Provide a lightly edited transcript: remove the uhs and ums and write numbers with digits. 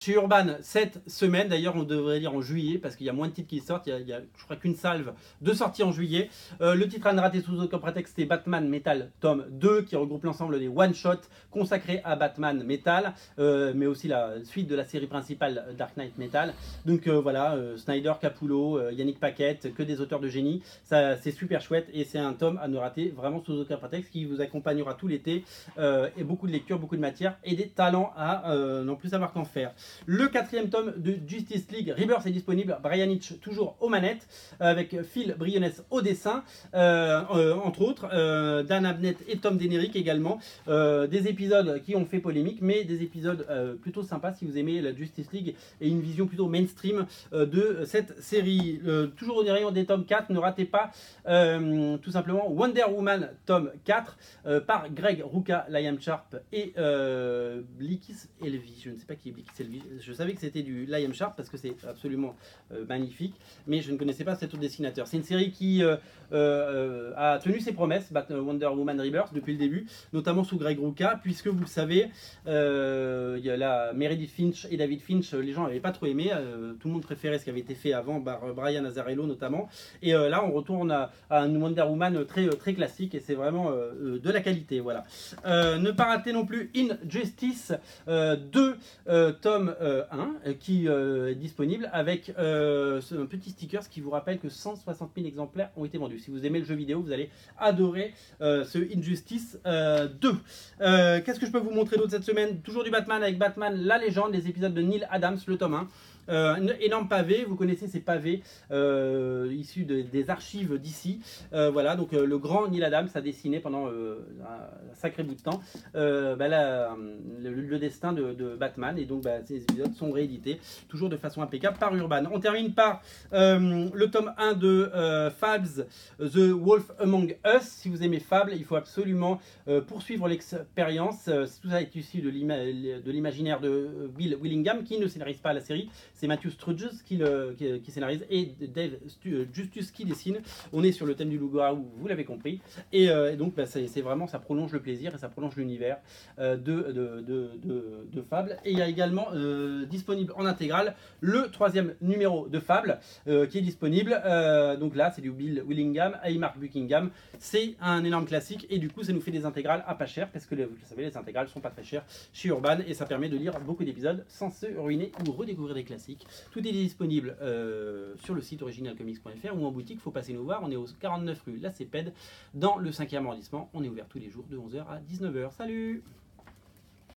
chez Urban cette semaine. D'ailleurs, on devrait lire en juillet parce qu'il y a moins de titres qui sortent. Il y a je crois qu'une salve de sorties en juillet. Le titre à ne rater sous aucun prétexte, c'est Batman Metal tome 2 qui regroupe l'ensemble des one-shots consacrés à Batman Metal, mais aussi la suite de la série principale Dark Knight Metal. Donc voilà, Snyder, Capullo, Yannick Paquette, que des auteurs de génie. C'est super chouette et c'est un tome à ne rater vraiment sous aucun prétexte qui vous accompagnera tout l'été et beaucoup de lectures, beaucoup de matière et des talents à non plus savoir qu'en faire. Le 4e tome de Justice League Rebirth est disponible. Brian Hitch toujours aux manettes avec Phil Briones au dessin, entre autres, Dan Abnett et Tom Denerick également. Des épisodes qui ont fait polémique, mais des épisodes plutôt sympas si vous aimez la Justice League et une vision plutôt mainstream de cette série. Toujours au rayon des tomes 4, ne ratez pas tout simplement Wonder Woman tome 4 par Greg Rucka, Liam Sharp et Blickis Elvy. Je ne sais pas qui est Blickis Elvy. Je savais que c'était du Liam Sharp parce que c'est absolument magnifique, mais je ne connaissais pas cet autre dessinateur. C'est une série qui a tenu ses promesses, Wonder Woman Rebirth, depuis le début, notamment sous Greg Rucka, puisque vous le savez, il y a la Meredith Finch et David Finch, les gens n'avaient pas trop aimé, tout le monde préférait ce qui avait été fait avant par Brian Azzarello notamment, et là on retourne à un Wonder Woman très classique et c'est vraiment de la qualité. Voilà. Ne pas rater non plus Injustice 2 tome 1 qui est disponible avec un petit sticker qui vous rappelle que 160 000 exemplaires ont été vendus. Si vous aimez le jeu vidéo, vous allez adorer ce Injustice 2. Qu'est-ce que je peux vous montrer d'autre cette semaine? Toujours du Batman avec Batman la légende, les épisodes de Neil Adams, le tome 1. Un énorme pavé, vous connaissez ces pavés issus des archives d'ici. Voilà, donc le grand Neil Adams a dessiné pendant un sacré bout de temps le destin de Batman, et donc ces épisodes sont réédités toujours de façon impeccable par Urban. On termine par le tome 1 de Fabs, The Wolf Among Us. Si vous aimez Fable, il faut absolument poursuivre l'expérience. Tout ça est issu de l'imaginaire de Bill Willingham, qui ne scénarise pas la série. C'est Matthew Sturges qui scénarise et Dave Justus qui dessine. On est sur le thème du loup-garou, vous l'avez compris. Et donc c'est vraiment, ça prolonge le plaisir et ça prolonge l'univers de Fable. Et il y a également disponible en intégrale le 3e numéro de Fable qui est disponible. Donc là c'est du Bill Willingham et Mark Buckingham. C'est un énorme classique et du coup ça nous fait des intégrales à pas cher parce que vous le savez, les intégrales sont pas très chères chez Urban et ça permet de lire beaucoup d'épisodes sans se ruiner ou redécouvrir des classiques. Tout est disponible sur le site originalcomics.fr ou en boutique. Il faut passer nous voir. On est au 49 rue La Cépède dans le 5e arrondissement. On est ouvert tous les jours de 11h à 19h. Salut!